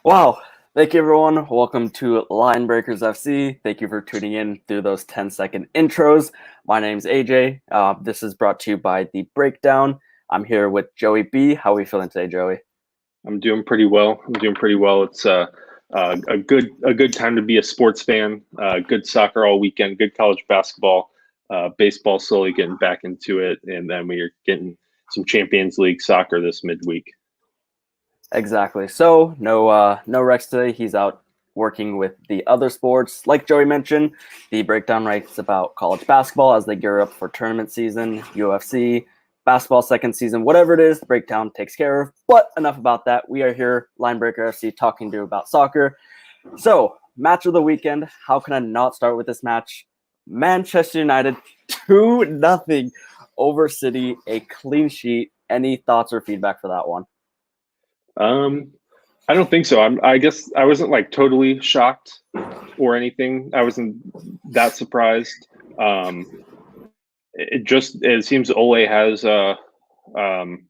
Wow. Thank you, everyone. Welcome to LineBreakers FC. Thank you for tuning in through those 10-second intros. My name's AJ. This is brought to you by The Breakdown. I'm here with Joey B. How are we feeling today, Joey? I'm doing pretty well. It's a good time to be a sports fan. Good soccer all weekend. Good college basketball. Baseball slowly getting back into it, and then we are getting some Champions League soccer this midweek. Exactly. So no Rex today. He's out working with the other sports. Like Joey mentioned, The Breakdown writes about college basketball as they gear up for tournament season, UFC, basketball second season, whatever it is, The Breakdown takes care of. But enough about that. We are here, Linebreaker FC, talking to you about soccer. So, match of the weekend. How can I not start with this match? Manchester United 2-0 over City, a clean sheet. Any thoughts or feedback for that one? I don't think so. I guess I wasn't like totally shocked or anything. I wasn't that surprised. It seems Ole has um,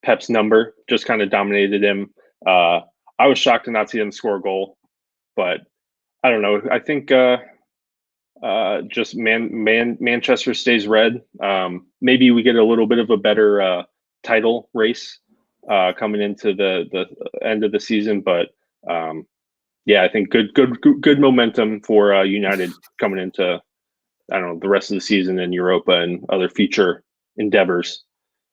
Pep's number, just kind of dominated him. I was shocked to not see them score a goal, but I don't know. I think just Manchester stays red. Maybe we get a little bit of a better title race coming into the end of the season, but yeah, I think good momentum for United coming into the rest of the season in Europa and other future endeavors.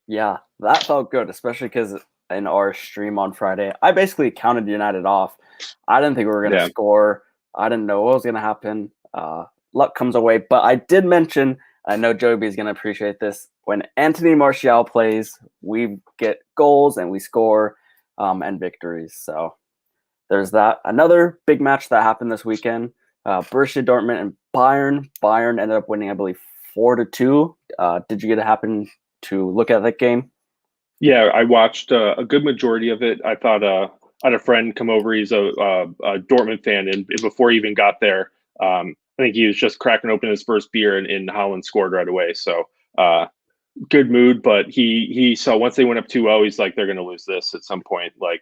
Yeah, that felt good, especially because in our stream on Friday, I basically counted United off. I didn't think we were going to Yeah, score. I didn't know what was going to happen. Luck comes away, but I did mention, I know Joey B is going to appreciate this, when Anthony Martial plays, we get goals and we score and victories. So there's that. Another big match that happened this weekend, Borussia Dortmund and Bayern. Bayern ended up winning, I believe, 4-2. Did you get to happen to look at that game? yeah. I watched a good majority of it. I thought I had a friend come over. He's a Dortmund fan, and before he even got there, I think he was just cracking open his first beer, and Holland scored right away. So good mood, but he saw once they went up 2-0, he's like, they're going to lose this at some point. Like,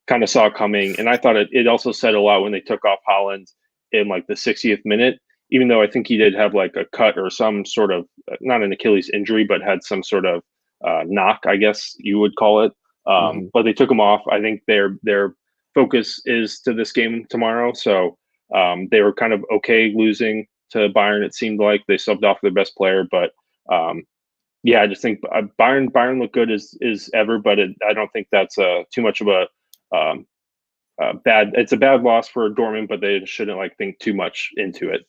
kind of saw it coming, and I thought it also said a lot when they took off Holland in like the 60th minute. Even though I think he did have like a cut or some sort of not an Achilles injury, but had some sort of knock, I guess you would call it. Mm-hmm. But they took him off. I think their focus is to this game tomorrow, so they were kind of okay losing to Bayern. It seemed like they subbed off their best player, but yeah, I just think Bayern look good as ever, but I don't think that's too much of a bad. It's a bad loss for Dortmund, but they shouldn't like think too much into it.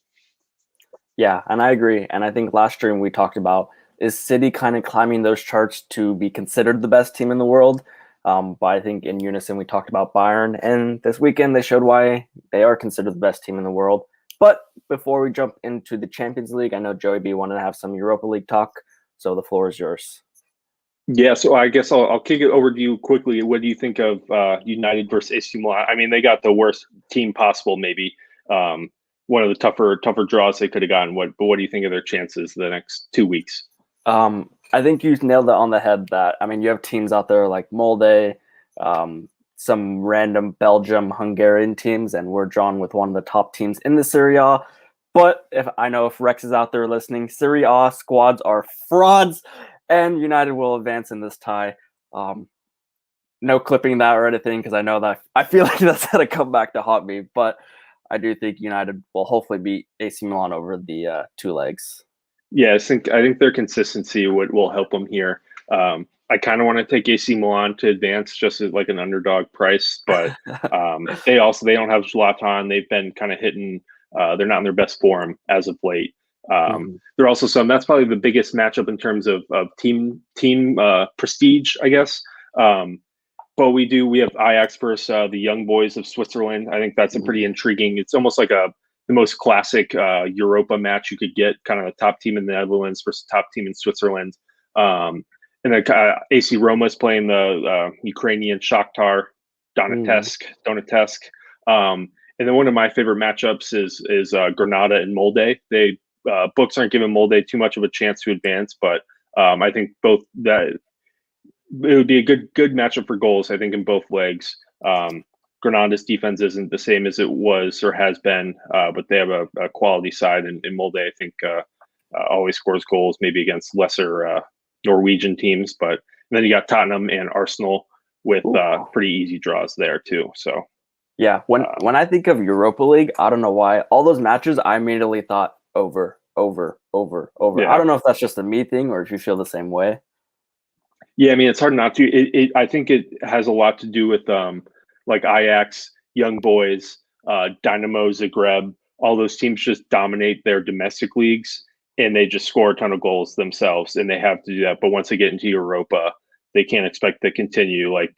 Yeah, and I agree. And I think last stream we talked about is City kind of climbing those charts to be considered the best team in the world. But I think in unison we talked about Bayern, and this weekend they showed why they are considered the best team in the world. But before we jump into the Champions League, I know Joey B wanted to have some Europa League talk, so the floor is yours. Yeah, so I guess I'll kick it over to you quickly. What do you think of United versus AC Milan? I mean, they got the worst team possible, maybe. One of the tougher draws they could have gotten. But what do you think of their chances the next 2 weeks? I think you nailed it on the head. That I mean, you have teams out there like Molde, some random Belgium, Hungarian teams, and we're drawn with one of the top teams in the Serie A. But if Rex is out there listening, Serie A squads are frauds, and United will advance in this tie. No clipping that or anything because I know that I feel like that's gonna come back to haunt me. But I do think United will hopefully beat AC Milan over the two legs. Yeah, I think their consistency will help them here. I kind of want to take AC Milan to advance just as like an underdog price, but they don't have Zlatan. They've been kind of hitting. They're not in their best form as of late. They're also that's probably the biggest matchup in terms of team prestige, I guess. But we have Ajax versus the young boys of Switzerland. I think that's a pretty intriguing. It's almost like the most classic Europa match you could get, kind of the top team in the Netherlands versus top team in Switzerland. And then AC Roma is playing the Ukrainian Shakhtar Donetsk. And then one of my favorite matchups is Granada and Molde. They books aren't giving Molde too much of a chance to advance, but I think both it would be a good matchup for goals, I think, in both legs. Granada's defense isn't the same as it was or has been, but they have a quality side, and Molde, I think, always scores goals, maybe against lesser Norwegian teams. But then you got Tottenham and Arsenal with pretty easy draws there too. So yeah, when I think of Europa League, I don't know why all those matches I immediately thought over, over, over, over. yeah. I don't know if that's just a me thing or if you feel the same way. Yeah, I mean, it's hard not to. I think it has a lot to do with like Ajax, Young Boys, Dynamo Zagreb. All those teams just dominate their domestic leagues, and they just score a ton of goals themselves, and they have to do that. But once they get into Europa, they can't expect to continue. Like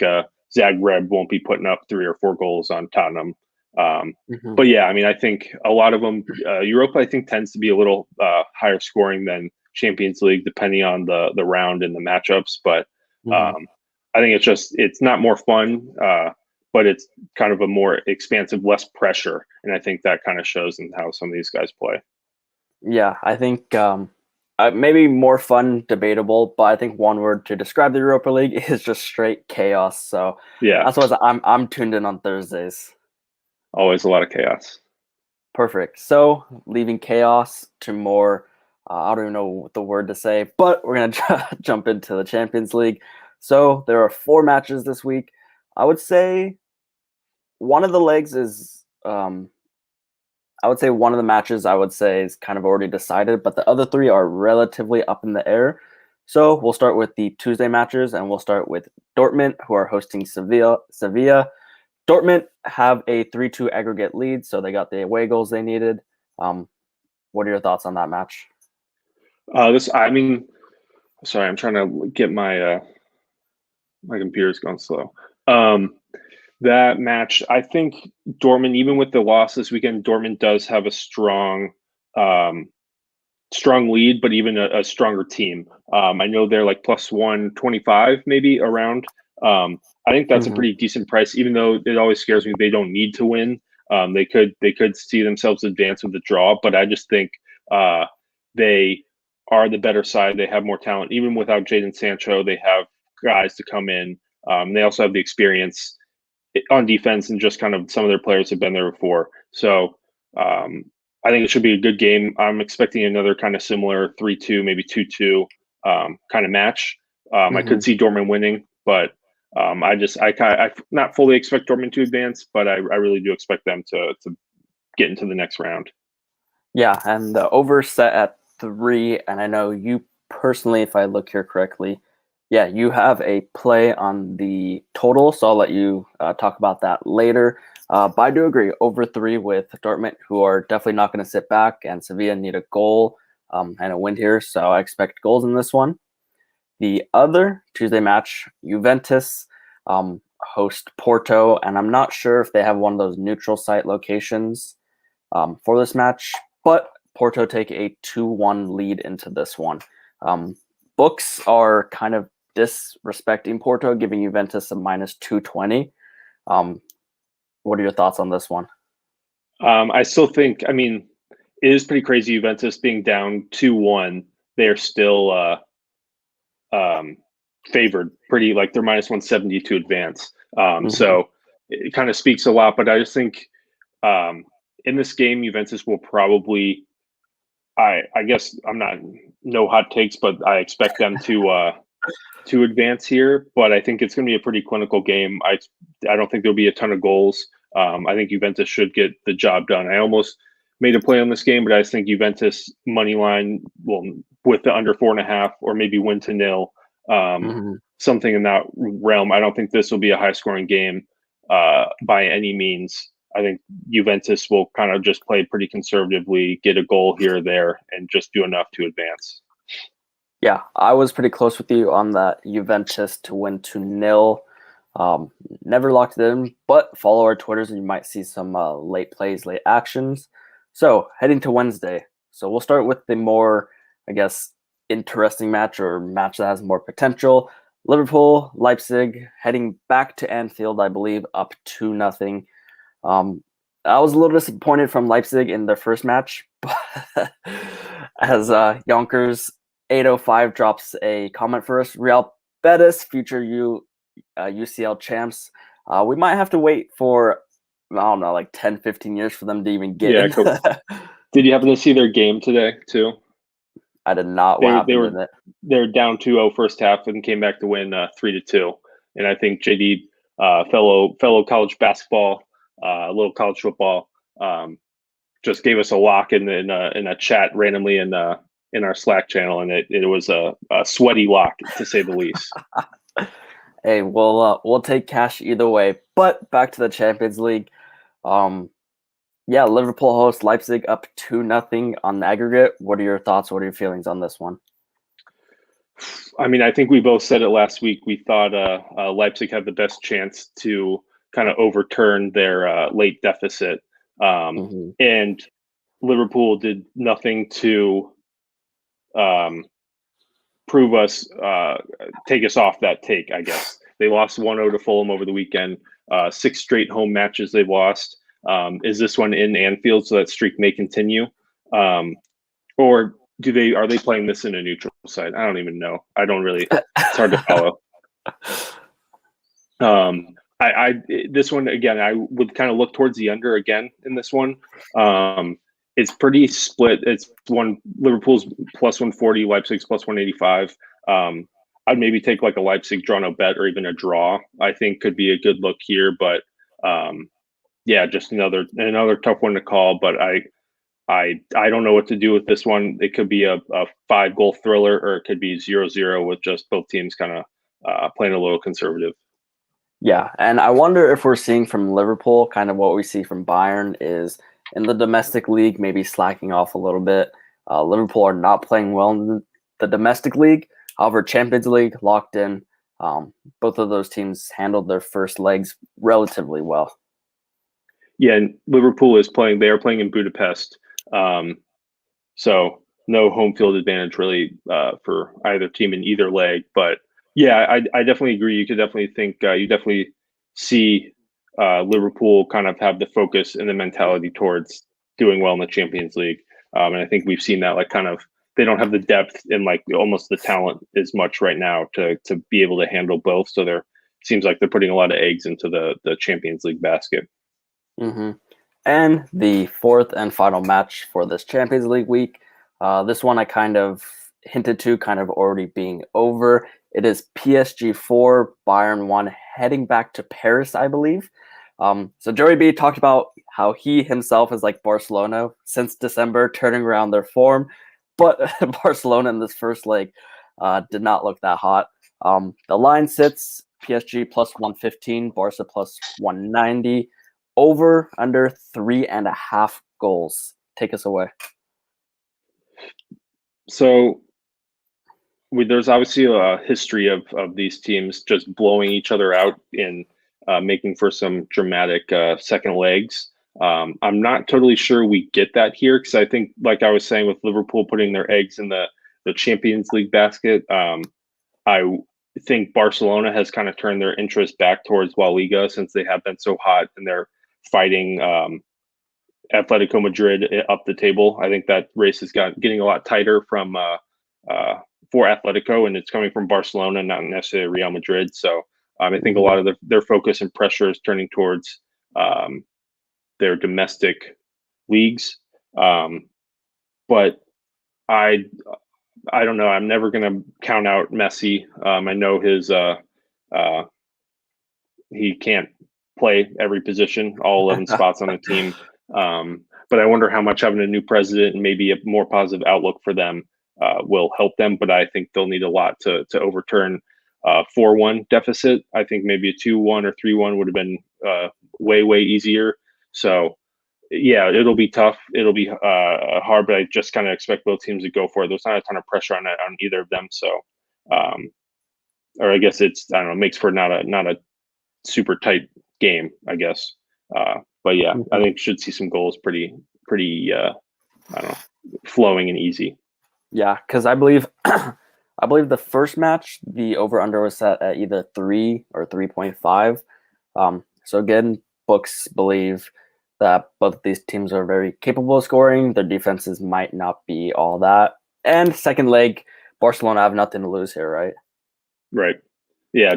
Zagreb won't be putting up 3 or 4 goals on Tottenham. But yeah, I mean, I think a lot of them, Europa, I think tends to be a little higher scoring than Champions League, depending on the round and the matchups. But I think it's not more fun, but it's kind of a more expansive, less pressure, and I think that kind of shows in how some of these guys play. Yeah, I think maybe more fun, debatable, but I think one word to describe the Europa League is just straight chaos. So Yeah, that's why I'm tuned in on Thursdays. always a lot of chaos. Perfect. So leaving chaos to more, I don't even know what the word to say, but we're gonna jump into the Champions League. So there are 4 matches this week. I would say one of the legs is I would say one of the matches is kind of already decided, but the other 3 are relatively up in the air. So we'll start with the Tuesday matches, and we'll start with Dortmund, who are hosting Sevilla. Dortmund have a 3-2 aggregate lead, so they got the away goals they needed. What are your thoughts on that match? I mean, sorry, I'm trying to get my computer's going slow. That match, I think Dortmund, even with the loss this weekend, Dortmund does have a strong lead, but even a stronger team. I know they're like plus 125 maybe around. I think that's a pretty decent price, even though it always scares me they don't need to win. They could see themselves advance with the draw, but I just think they are the better side. They have more talent, even without Jadon Sancho. They have guys to come in. They also have the experience on defense, and just kind of some of their players have been there before. So I think it should be a good game. I'm expecting another kind of similar 3-2, maybe 2-2 kind of match. I could see Dortmund winning, but I not fully expect Dortmund to advance, but I really do expect them to get into the next round. Yeah, and the over set at 3, and I know you personally, if I look here correctly, yeah, you have a play on the total, so I'll let you talk about that later. But I do agree, over 3 with Dortmund, who are definitely not going to sit back, and Sevilla need a goal and a win here, so I expect goals in this one. The other Tuesday match, Juventus host Porto, and I'm not sure if they have one of those neutral site locations for this match, but Porto take a 2-1 lead into this one. Books are kind of disrespecting Porto, giving Juventus a minus 220. What are your thoughts on this one? I still think, I mean, it is pretty crazy. Juventus being down 2-1, they're still favored pretty, like they're minus 170 to advance. So it kind of speaks a lot, but I just think in this game, Juventus will probably, I guess I'm not, no hot takes, but I expect them to advance here, but I think it's going to be a pretty clinical game. I don't think there'll be a ton of goals. I think Juventus should get the job done. I almost made a play on this game, but I just think Juventus money line will with the under 4.5 or maybe win to 0, something in that realm. I don't think this will be a high scoring game by any means. I think Juventus will kind of just play pretty conservatively, get a goal here or there, and just do enough to advance. Yeah, I was pretty close with you on that Juventus to win 2-0. Never locked it in, but follow our Twitters and you might see some late plays, late actions. So heading to Wednesday. So we'll start with the more, I guess, interesting match or match that has more potential. Liverpool, Leipzig, heading back to Anfield, I believe, up 2-0. I was a little disappointed from Leipzig in their first match, but as Yonkers 805 drops a comment for us. Real Betis, future UCL champs. We might have to wait for, I don't know, like 10, 15 years for them to even get in. Cool. Did you happen to see their game today too? I did not. What happened in it? They're down 2-0 first half and came back to win 3-2. And I think JD, fellow college basketball, a little college football, just gave us a lock in a chat randomly in our Slack channel, and it was a sweaty lock to say the least. Hey, we'll take cash either way. But back to the Champions League. Liverpool hosts Leipzig up 2-0 on the aggregate. What are your thoughts? What are your feelings on this one? I mean, I think we both said it last week. We thought Leipzig had the best chance to kind of overturn their late deficit. And Liverpool did nothing to take us off that take, I guess. They lost 1-0 to Fulham over the weekend. 6 straight home matches they've lost. Is this one in Anfield, so that streak may continue? Or are they playing this in a neutral site? I don't even know. It's hard to follow. This one again, I would kind of look towards the under again in this one. It's pretty split. It's Liverpool's plus 140, Leipzig's plus 185. I'd maybe take like a Leipzig draw no bet or even a draw. I think could be a good look here, but just another tough one to call. But I don't know what to do with this one. It could be a 5-goal thriller, or it could be 0-0 with just both teams kind of playing a little conservative. Yeah, and I wonder if we're seeing from Liverpool kind of what we see from Bayern is in the domestic league, maybe slacking off a little bit. Liverpool are not playing well in the domestic league. However, Champions League locked in. Both of those teams handled their first legs relatively well. Yeah, and Liverpool they are playing in Budapest. So no home field advantage really for either team in either leg. But yeah, I definitely agree. You could definitely think you definitely see Liverpool kind of have the focus and the mentality towards doing well in the Champions League. And I think we've seen that they don't have the depth and almost the talent as much right now to be able to handle both. So seems like they're putting a lot of eggs into the Champions League basket. And the fourth and final match for this Champions League week. This one I kind of hinted to kind of already being over. It is PSG 4, Bayern 1, heading back to Paris, I believe. So Joey B talked about how he himself is like Barcelona since December, turning around their form. But Barcelona in this first leg did not look that hot. The line sits PSG plus 115, Barca plus 190. Over, under 3.5 goals. Take us away. So there's obviously a history of these teams just blowing each other out in making for some dramatic second legs. I'm not totally sure we get that here because I think, like I was saying, with Liverpool putting their eggs in the Champions League basket, I think Barcelona has kind of turned their interest back towards La Liga since they have been so hot and they're fighting Atletico Madrid up the table. I think that race is getting a lot tighter for Atletico, and it's coming from Barcelona, not necessarily Real Madrid. So I think a lot of their focus and pressure is turning towards their domestic leagues. But I don't know. I'm never going to count out Messi. I know he can't play every position, all 11 spots on a team. But I wonder how much having a new president and maybe a more positive outlook for them will help them. But I think they'll need a lot to overturn 4-1 deficit. I think maybe a 2-1 or 3-1 would have been way, way easier. So, yeah, it'll be tough. It'll be hard, but I just kind of expect both teams to go for it. There's not a ton of pressure on either of them. So, or I guess it makes for not a super tight game, I guess. But yeah, I think should see some goals pretty flowing and easy. Yeah, because I believe the first match, the over-under was set at either 3 or 3.5. So again, books believe that both of these teams are very capable of scoring. Their defenses might not be all that. And second leg, Barcelona have nothing to lose here, right? Right. Yeah,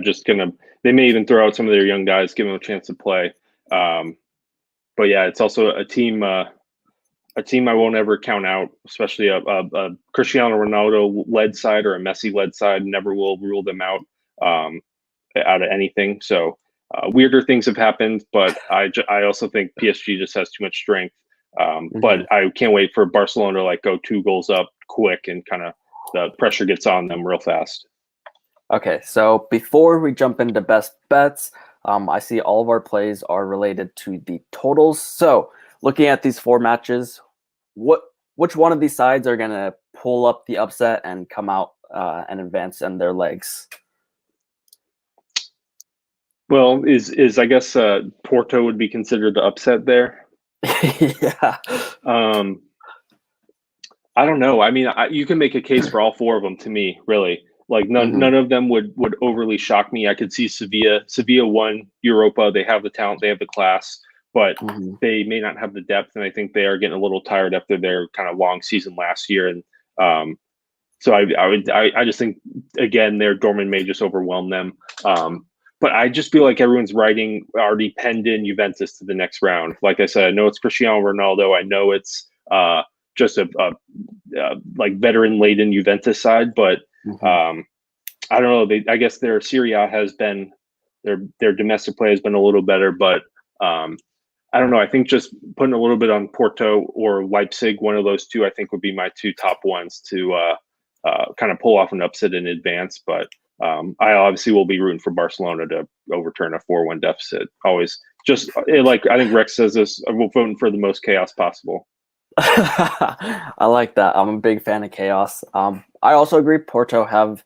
they may even throw out some of their young guys, give them a chance to play. But yeah, it's also a team I won't ever count out, especially a Cristiano Ronaldo led side or a Messi led side. Never will rule them out out of anything. So weirder things have happened, but I also think PSG just has too much strength. But I can't wait for Barcelona to like go 2 goals up quick and kind of the pressure gets on them real fast. Okay, so before we jump into best bets, I see all of our plays are related to the totals. So looking at these 4 matches, which one of these sides are going to pull up the upset and come out and advance in their legs? Well, is I guess Porto would be considered the upset there. Yeah. I don't know. I mean, you can make a case for all 4 of them to me, really. Like none of them would overly shock me. I could see Sevilla. Sevilla won Europa. They have the talent. They have the class, but they may not have the depth. And I think they are getting a little tired after their kind of long season last year. And so I just think again their Dortmund may just overwhelm them. But I just feel like everyone's already penned in Juventus to the next round. Like I said, I know it's Cristiano Ronaldo. I know it's just a like veteran laden Juventus side, but I don't know. I guess their Serie A has been their domestic play has been a little better, but I don't know. I think just putting a little bit on Porto or Leipzig, one of those 2, I think would be my 2 top ones to kind of pull off an upset in advance. But I obviously will be rooting for Barcelona to overturn a 4-1 deficit. Always just like I think Rex says this, we're voting for the most chaos possible. I like that. I'm a big fan of chaos. I also agree Porto have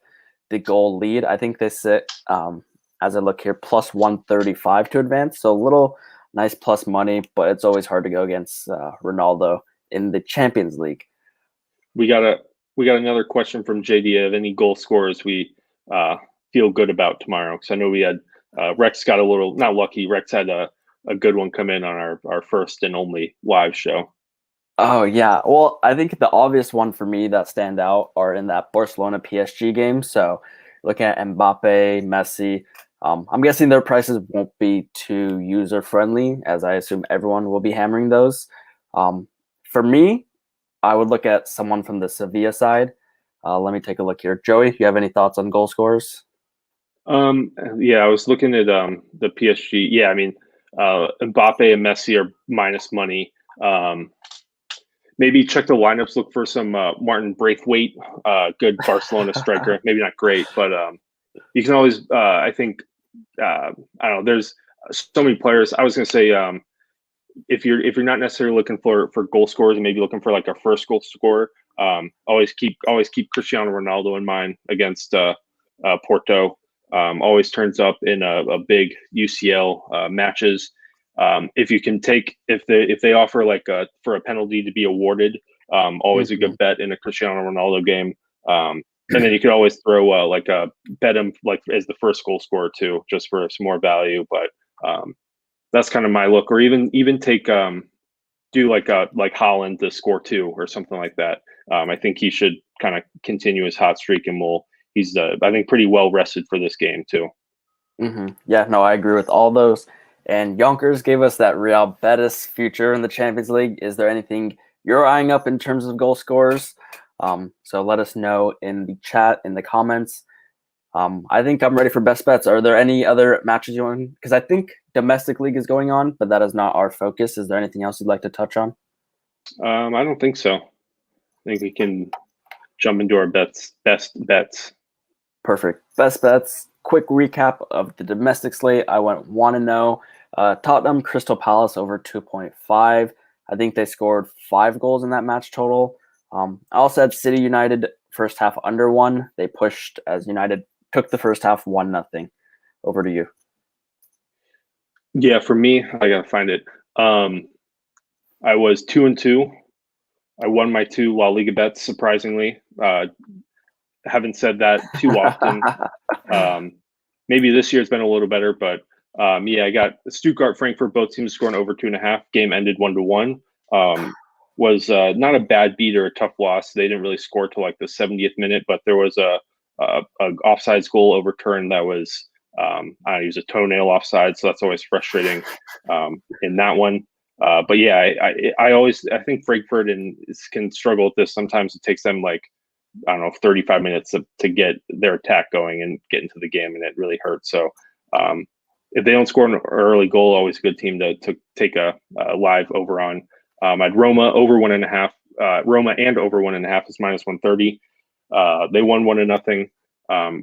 the goal lead. I think they sit, as I look here, plus 135 to advance. So a little nice plus money, but it's always hard to go against Ronaldo in the Champions League. We got another question from JD of any goal scorers we feel good about tomorrow. Because I know we had Rex got a little not lucky. Rex had a good one come in on our first and only live show. Oh, yeah. Well, I think the obvious one for me that stand out are in that Barcelona PSG game. So looking at Mbappe, Messi, I'm guessing their prices won't be too user-friendly, as I assume everyone will be hammering those. For me, I would look at someone from the Sevilla side. Let me take a look here. Joey, you have any thoughts on goal scorers? Yeah, I was looking at the PSG. Yeah, I mean, Mbappe and Messi are minus money. Maybe check the lineups. Look for some Martin Braithwaite, good Barcelona striker. Maybe not great, but you can always. I think I don't know. There's so many players. I was going to say if you're not necessarily looking for goal scorers and maybe looking for like a first goal scorer, always keep Cristiano Ronaldo in mind against Porto. Always turns up in a big UCL matches. If you can if they offer like for a penalty to be awarded, always a good bet in a Cristiano Ronaldo game. And then you could always throw like a bet him like as the first goal scorer too, just for some more value. But that's kind of my look, or even take do like Holland to score 2 or something like that. I think he should kind of continue his hot streak, and he's I think pretty well rested for this game too. Yeah, no, I agree with all those. And Yonkers gave us that Real Betis future in the Champions League. Is there anything you're eyeing up in terms of goal scorers? So let us know in the chat, in the comments. I think I'm ready for best bets. Are there any other matches you want? Because I think domestic league is going on, but that is not our focus. Is there anything else you'd like to touch on? I don't think so. I think we can jump into our best bets. Perfect. Best bets. Quick recap of the domestic slate. I went 1-0. Tottenham Crystal Palace over 2.5. I think they scored 5 goals in that match total. I also had City United first half under 1. They pushed as United took the first half 1-0. Over to you. Yeah, for me, I gotta find it. I was 2-2. I won my 2 La Liga bets, surprisingly. Haven't said that too often. Maybe this year's been a little better, but yeah, I got Stuttgart, Frankfurt, both teams scoring over 2.5. Game ended 1-1. Was not a bad beat or a tough loss. They didn't really score till like the 70th minute, but there was a a offsides goal overturned that was I use a toenail offside, so that's always frustrating in that one. But yeah, I think Frankfurt can struggle with this. Sometimes it takes them like, I don't know, 35 minutes to get their attack going and get into the game, and it really hurts. So if they don't score an early goal, always a good team to take a live over on. I'd Roma over 1.5. Roma and over 1.5 is -130. They won 1-0.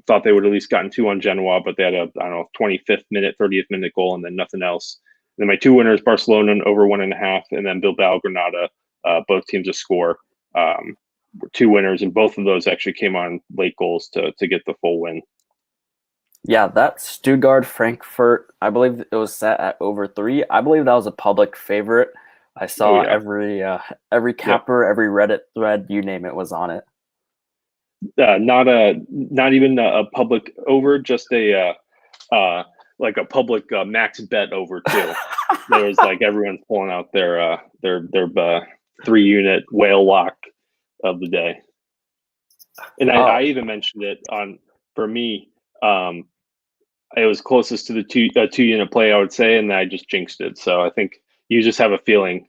Thought they would at least gotten 2 on Genoa, but they had a, I don't know, 25th minute, 30th minute goal, and then nothing else. Then my 2 winners, Barcelona over 1.5, and then Bilbao Granada, both teams to score. 2 winners, and both of those actually came on late goals to get the full win. Yeah, that Stuttgart Frankfurt, I believe it was set at over 3. I believe that was a public favorite. I saw every capper, every Reddit thread, you name it, was on it. Not even a public over, just a like a public max bet over too. There was like everyone's pulling out their 3-unit whale lock of the day, and I even mentioned it for me. It was closest to the 2-unit play, I would say, and I just jinxed it. So I think you just have a feeling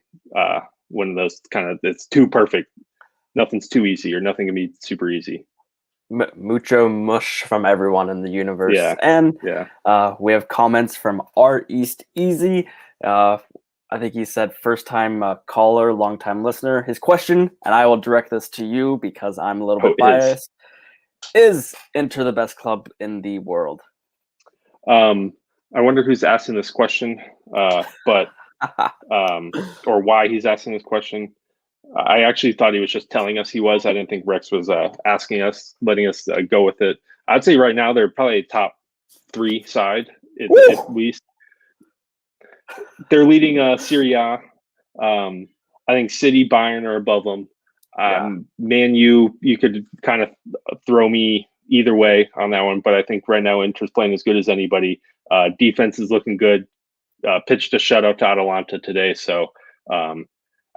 when those it's too perfect. Nothing's too easy, or nothing can be super easy. Mucho mush from everyone in the universe. Yeah. And we have comments from R East Easy. I think he said first time caller, long time listener. His question, and I will direct this to you because I'm a little bit biased, is Inter the best club in the world? I wonder who's asking this question, but or why he's asking this question. I actually thought he was just telling us he was. I didn't think Rex was asking us, letting us go with it. I'd say right now they're probably a top 3 side at least. They're leading Serie A. I think City, Bayern are above them. Man U, you could kind of throw me either way on that one, but I think right now Inter's playing as good as anybody. Defense is looking good. Pitched a shutout to Atalanta today, so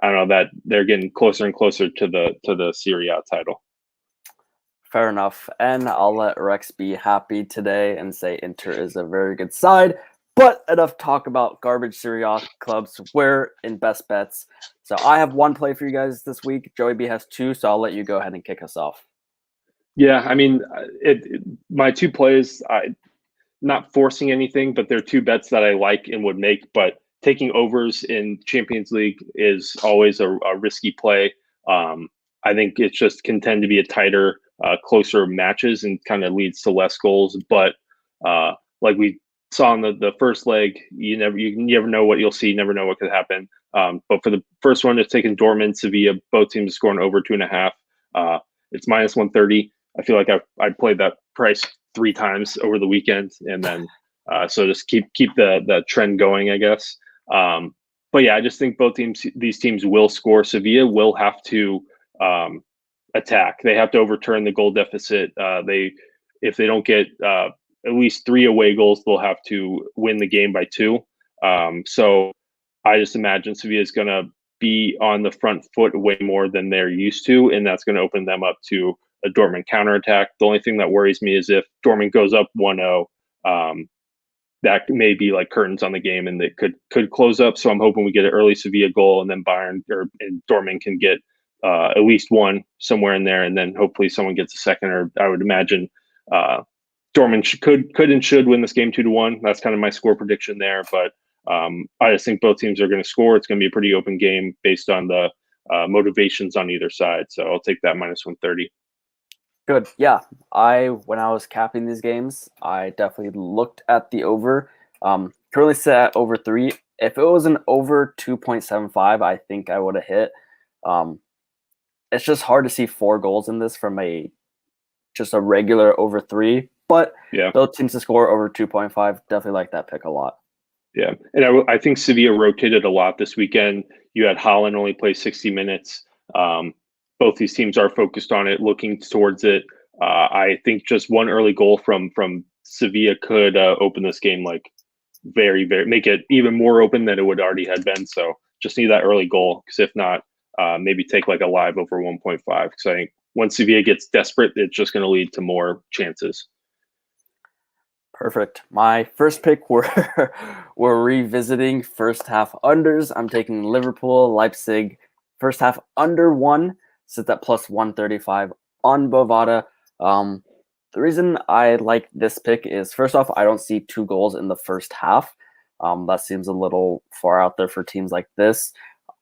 I don't know, that they're getting closer and closer to the Serie A title. Fair enough, and I'll let Rex be happy today and say Inter is a very good side. But enough talk about garbage Serie A clubs. We're in best bets. So I have 1 play for you guys this week. Joey B has 2, so I'll let you go ahead and kick us off. Yeah, I mean, my 2 plays, not forcing anything, but they're 2 bets that I like and would make. But taking overs in Champions League is always a risky play. I think it just can tend to be a tighter, closer matches and kind of leads to less goals. But like we saw in the first leg, you never know what you'll see, you never know what could happen. But for the first one, it's taken Dortmund, Sevilla, both teams scoring over 2.5. It's -130. I feel like I played that price 3 times over the weekend, and then so just keep the trend going, I guess. But yeah, I just think these teams will score. Sevilla will have to attack. They have to overturn the goal deficit. If they don't get at least 3 away goals, they'll have to win the game by 2. So I just imagine Sevilla is going to be on the front foot way more than they're used to, and that's going to open them up to a Dortmund counterattack. The only thing that worries me is if Dortmund goes up 1-0, that may be like curtains on the game, and it could close up. So I'm hoping we get an early Sevilla goal, and then and Dortmund can get at least 1 somewhere in there, and then hopefully someone gets a second. Or I would imagine Dortmund could and should win this game 2-1. That's kind of my score prediction there. But I just think both teams are going to score. It's going to be a pretty open game based on the motivations on either side. So I'll take that -130. Good. Yeah. When I was capping these games, I definitely looked at the over. Currently set at over 3. If it was an over 2.75, I think I would have hit. It's just hard to see 4 goals in this from just a regular over 3. But those teams to score over 2.5, definitely like that pick a lot. Yeah, and I think Sevilla rotated a lot this weekend. You had Holland only play 60 minutes. Both these teams are focused on it, looking towards it. I think just 1 early goal from Sevilla could open this game like very, very, make it even more open than it would already had been. So just need that early goal, because if not, maybe take like a live over 1.5, because I think once Sevilla gets desperate, it's just going to lead to more chances. Perfect. My first pick, we're revisiting first half unders. I'm taking Liverpool, Leipzig, first half under 1, sits at plus 135 on Bovada. The reason I like this pick is, first off, I don't see 2 goals in the first half. That seems a little far out there for teams like this.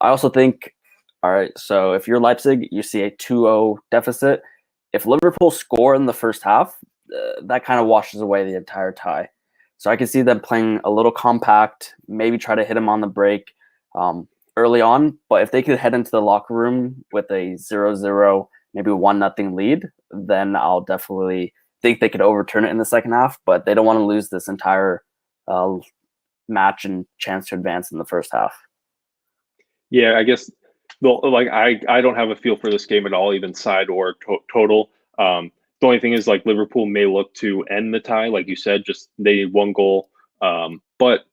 I also think, all right, so if you're Leipzig, you see a 2-0 deficit. If Liverpool score in the first half, that kind of washes away the entire tie. So I can see them playing a little compact, maybe try to hit him on the break early on. But if they could head into the locker room with a 0-0, maybe 1-0 lead, then I'll definitely think they could overturn it in the second half. But they don't want to lose this entire match and chance to advance in the first half. Yeah, I guess I don't have a feel for this game at all, even side or total. The only thing is, like, Liverpool may look to end the tie, like you said, just they need 1 goal. But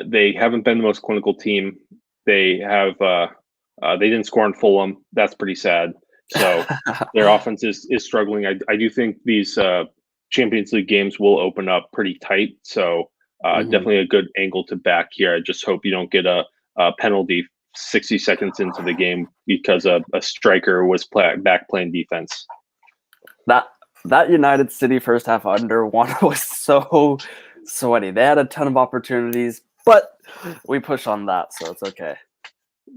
they haven't been the most clinical team. They didn't score on Fulham. That's pretty sad. So their offense is struggling. I do think these Champions League games will open up pretty tight. So definitely a good angle to back here. I just hope you don't get a penalty 60 seconds into the game because a striker was back playing defense. That United City first half under 1 was so sweaty. They had a ton of opportunities, but we push on that, so it's okay.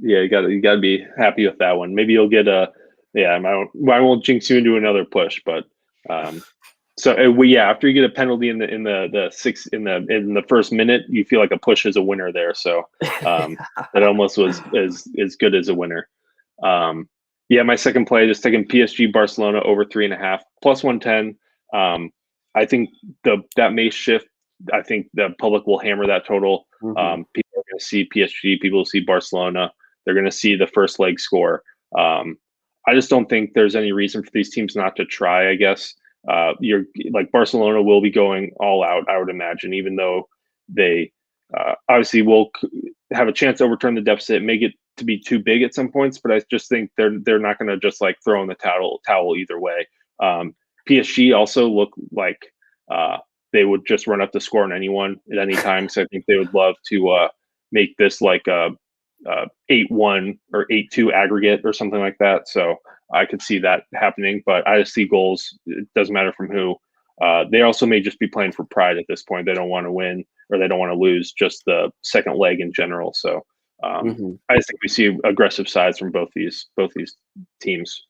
Yeah, you gotta be happy with that one. Maybe you'll get I won't jinx you into another push, but after you get a penalty in the first minute, you feel like a push is a winner there. So that almost was as good as a winner. My second play, just taking PSG Barcelona over 3.5 plus 110. I think that may shift. I think the public will hammer that total. People are going to see PSG. People will see Barcelona. They're going to see the first leg score. I just don't think there's any reason for these teams not to try. I guess you're like Barcelona will be going all out, I would imagine, even though they obviously will have a chance to overturn the deficit, make it to be too big at some points. But I just think they're not going to just like throw in the towel either way. PSG also look like they would just run up the score on anyone at any time. So I think they would love to make this like a 8-1 or 8-2 aggregate or something like that. So I could see that happening, but I just see goals. It doesn't matter from who. They also may just be playing for pride at this point. They don't want to win or they don't want to lose just the second leg in general. So I just think we see aggressive sides from both these teams.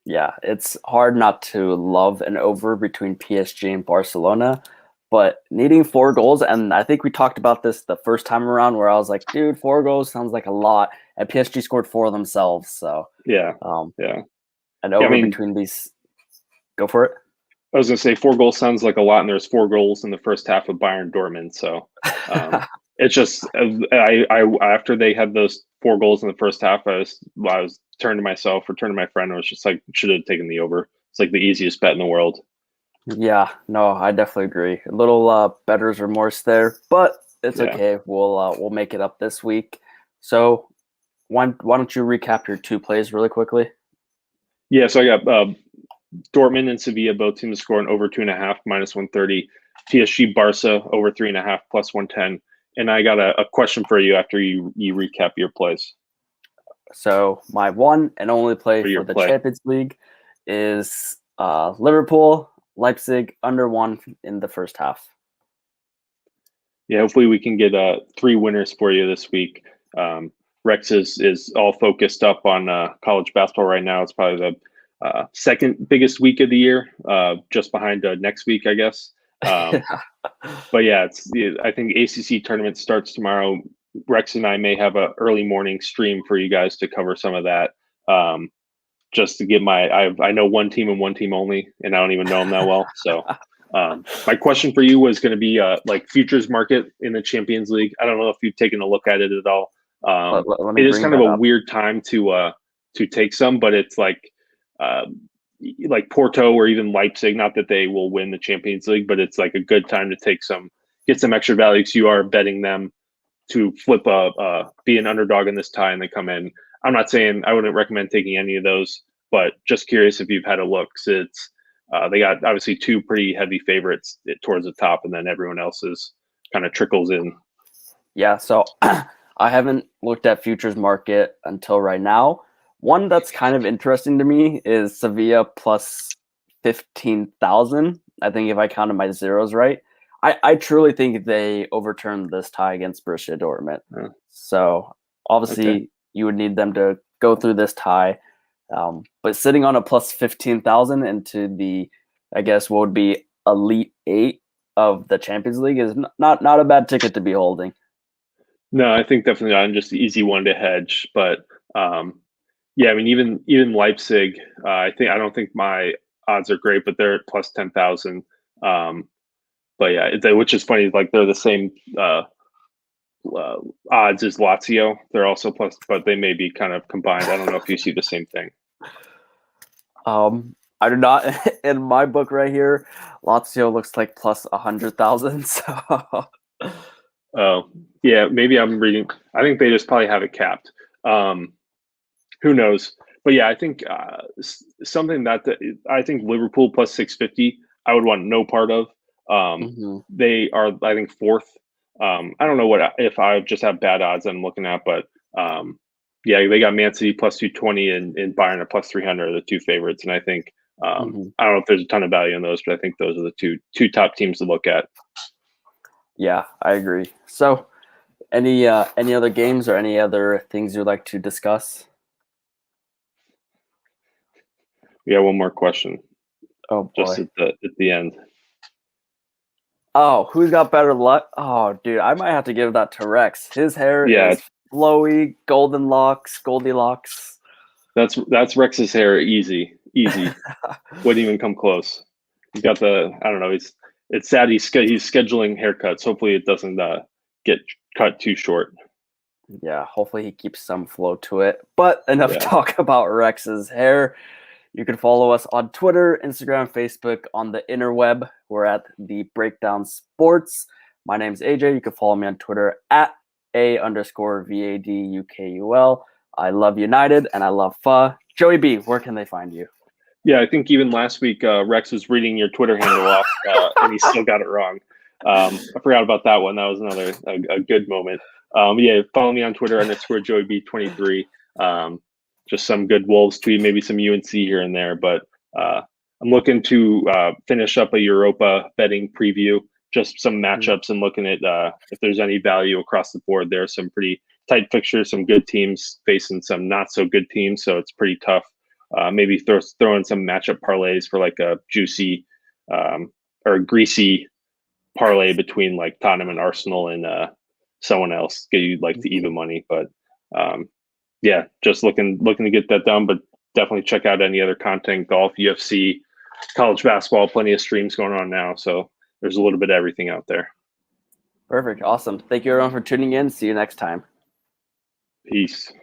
Yeah, it's hard not to love an over between PSG and Barcelona, but needing 4 goals, and I think we talked about this the first time around where I was like, dude, 4 goals sounds like a lot, and PSG scored 4 themselves, so an over between these. Go for it. I was going to say 4 goals sounds like a lot, and there's 4 goals in the first half of Bayern Dortmund, so it's just I after they had those 4 goals in the first half, I was turning to myself or turning to my friend. I was just like, should have taken the over. It's like the easiest bet in the world. Yeah, no, I definitely agree. A little better's remorse there, but it's okay. We'll make it up this week. So why don't you recap your 2 plays really quickly? Yeah, so I got Dortmund and Sevilla, both teams scoring over 2.5 minus 130. PSG Barca over 3.5 plus 110. And I got a question for you after you recap your plays. So my one and only play for the Champions League is Liverpool, Leipzig under 1 in the first half. Yeah, hopefully we can get 3 winners for you this week. Rex is all focused up on college basketball right now. It's probably the second biggest week of the year, just behind next week, I guess. But yeah, I think ACC tournament starts tomorrow. Rex and I may have an early morning stream for you guys to cover some of that. Just to get I know one team and one team only, and I don't even know them that well. So my question for you was going to be like futures market in the Champions League. I don't know if you've taken a look at it at all. It is kind of a weird time to take some, but it's like Porto or even Leipzig, not that they will win the Champions League, but it's like a good time to get some extra value because you are betting them to be an underdog in this tie and they come in. I'm not saying I wouldn't recommend taking any of those but just curious if you've had a look. It's they got obviously two pretty heavy favorites towards the top, and then everyone else is kind of trickles in. Yeah, so I haven't looked at futures market until right now. One that's kind of interesting to me is Sevilla plus 15,000. I think if I counted my zeros right. I truly think they overturned this tie against Borussia Dortmund. Yeah. So obviously Okay. you would need them to go through this tie. But sitting on a plus 15,000 into the, I guess, what would be Elite Eight of the Champions League is not a bad ticket to be holding. No, I think definitely not. Just the easy one to hedge, but yeah, I mean, even Leipzig, I don't think my odds are great, but they're at plus 10,000. But yeah, which is funny. Like they're the same odds as Lazio. They're also plus, but they may be kind of combined. I don't know if you see the same thing. I do not. In my book right here, Lazio looks like plus 100,000. So, Oh, yeah, maybe I'm reading. I think they just probably have it capped. Who knows? But yeah, I think something that I think Liverpool plus 650. I would want no part of. They are, I think, fourth. I don't know if I just have bad odds I'm looking at, but yeah, they got Man City plus 220 and Bayern at plus 300 are the two favorites, and I think I don't know if there's a ton of value in those, but I think those are the two top teams to look at. Yeah, I agree. So, any other games or any other things you'd like to discuss? Yeah, one more question. Oh boy. Just at the end. Oh, who's got better luck? Oh, dude, I might have to give that to Rex. His hair is flowy, golden locks, Goldilocks. That's Rex's hair. Easy. Wouldn't even come close. He's got I don't know. It's sad he's scheduling haircuts. Hopefully it doesn't get cut too short. Yeah, hopefully he keeps some flow to it. But enough talk about Rex's hair. You can follow us on Twitter, Instagram, Facebook, on the interweb. We're at the Breakdown Sports. My name's AJ. You can follow me on Twitter at @A_VADUKUL. I love United and I love pho. Joey B, where can they find you? Yeah, I think even last week Rex was reading your Twitter handle off, and he still got it wrong. I forgot about that one. That was another a good moment. Yeah, follow me on Twitter _JoeyB23. Just some good Wolves tweet, maybe some UNC here and there. But I'm looking to finish up a Europa betting preview, just some matchups and looking at if there's any value across the board. There are some pretty tight fixtures, some good teams facing some not so good teams, so it's pretty tough. Maybe throw in some matchup parlays for like a juicy or a greasy parlay between like Tottenham and Arsenal and someone else, get you like the even money. But yeah, just looking to get that done. But definitely check out any other content: golf, UFC, college basketball. Plenty of streams going on now, so there's a little bit of everything out there. Perfect, awesome. Thank you everyone for tuning in. See you next time. Peace.